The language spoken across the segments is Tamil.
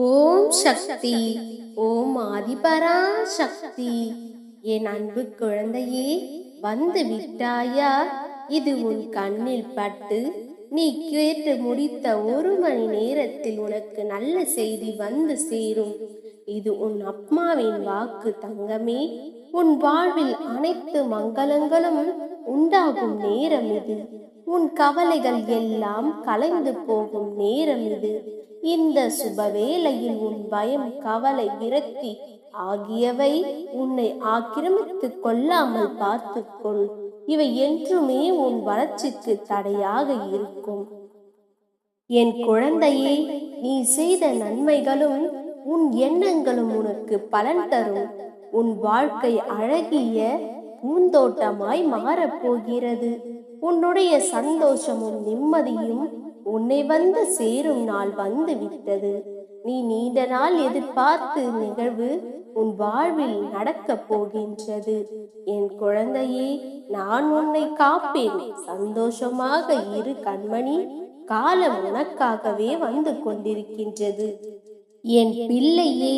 ஓம் சக்தி. ஓம் ஆதிபரா சக்தி. என் அன்பு குழந்தையே, வந்து விட்டாயா? இது உன் கண்ணில் பட்டு நீ கேட்டு முடித்த 1 மணி நேரத்தில் உனக்கு நல்ல செய்தி வந்து சேரும். இது உன் அம்மாவின் வாக்கு தங்கமே. உன் வாழ்வில் அனைத்து மங்களங்களும் உண்டாகும் நேரம் இது. உன் கவலைகள் எல்லாம் கலைந்து போகும் நேரம் இது. இந்த சுபவேளையில் உன் பயம், கவலை, விரக்தி ஆகியவை உன்னை ஆக்கிரமித்துக் கொள்ளாமல் பார்த்துக்கொள். இவை என்றுமே உன் வளர்ச்சிக்கு தடையாக இருக்கும். என் குழந்தையே, நீ செய்த நன்மைகளும் உன் எண்ணங்களும் உனக்கு பலன் தரும். உன் வாழ்க்கை அழகிய பூந்தோட்டமாய் மாறப்போகிறது. உன்னுடைய சந்தோஷமும் நிம்மதியும் உன்னை வந்து சேரும் நாள் வந்து விட்டது. நீ நீண்ட நாள் எதிர்பார்த்து நிகழ்வு உன் வாழ்வில் நடக்கப் போகின்றது. என் குழந்தையே, நான் உன்னை காப்பேன். சந்தோஷமாக இரு கண்மணி. காலம் உனக்காகவே வந்து கொண்டிருக்கின்றது. என் பிள்ளையே,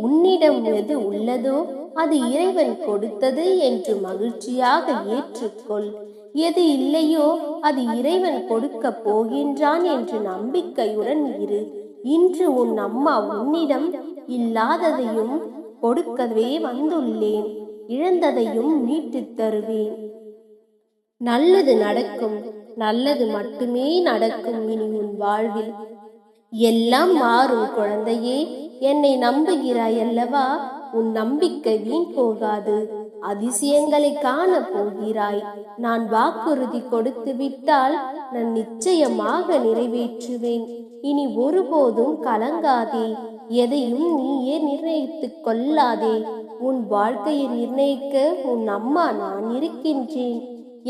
உன்னிடம் எது உள்ளதோ அது இறைவன் கொடுத்தது என்று மகிழ்ச்சியாக ஏற்றுக்கொள். எது இல்லையோ அது இறைவன் கொடுக்க போகின்றான் என்று நம்பிக்கையுடன் இரு. இன்று உன் அம்மா உன்னிடம் இல்லாததையும் கொடுக்கவே வந்துள்ளேன். இழந்ததையும் மீட்டுத் தருவேன். நல்லது நடக்கும். நல்லது மட்டுமே நடக்கும். இனி உன் வாழ்வில் எல்லாம் மாறும். குழந்தையே, என்னை நம்புகிறாய் அல்லவா? உன் நம்பிக்கை வீண் போகாது. அதிசயங்களை காண போகிறாய். நான் வாக்குறுதி கொடுத்து விட்டால் நான் நிச்சயமாக நிறைவேற்றுவேன். இனி ஒருபோதும் கலங்காதே. எதையும் நீயே நிர்ணயித்துக் கொள்ளாதே. உன் வாழ்க்கையை நிர்ணயிக்க உன் அம்மா நான் இருக்கின்றேன்.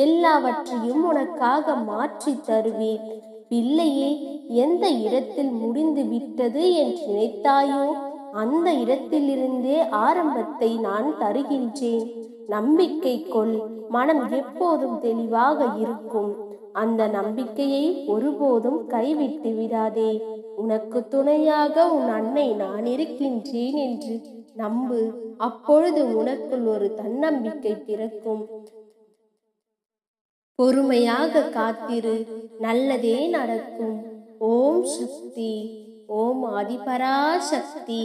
எல்லாவற்றையும் உனக்காக மாற்றி தருவேன். பிள்ளையே, எந்த இடத்தில் முடிந்து விட்டது என்று நினைத்தாயோ அந்த இடத்திலிருந்தே ஆரம்பத்தை நான் தருகின்றேன். நம்பிக்கை கொள். மனம் எப்போதும் தெளிவாக இருக்கும். அந்த நம்பிக்கையை ஒருபோதும் கைவிட்டு விடாதே. உனக்கு துணையாக உன் அன்னை நான் இருக்கின்றேன் என்று நம்பு. அப்பொழுது உனக்குள் ஒரு தன்னம்பிக்கை பிறக்கும். பொறுமையாக காத்திரு. நல்லதே நடக்கும். ஓம் சக்தி. ஓம் ஆதிபரா சக்தி.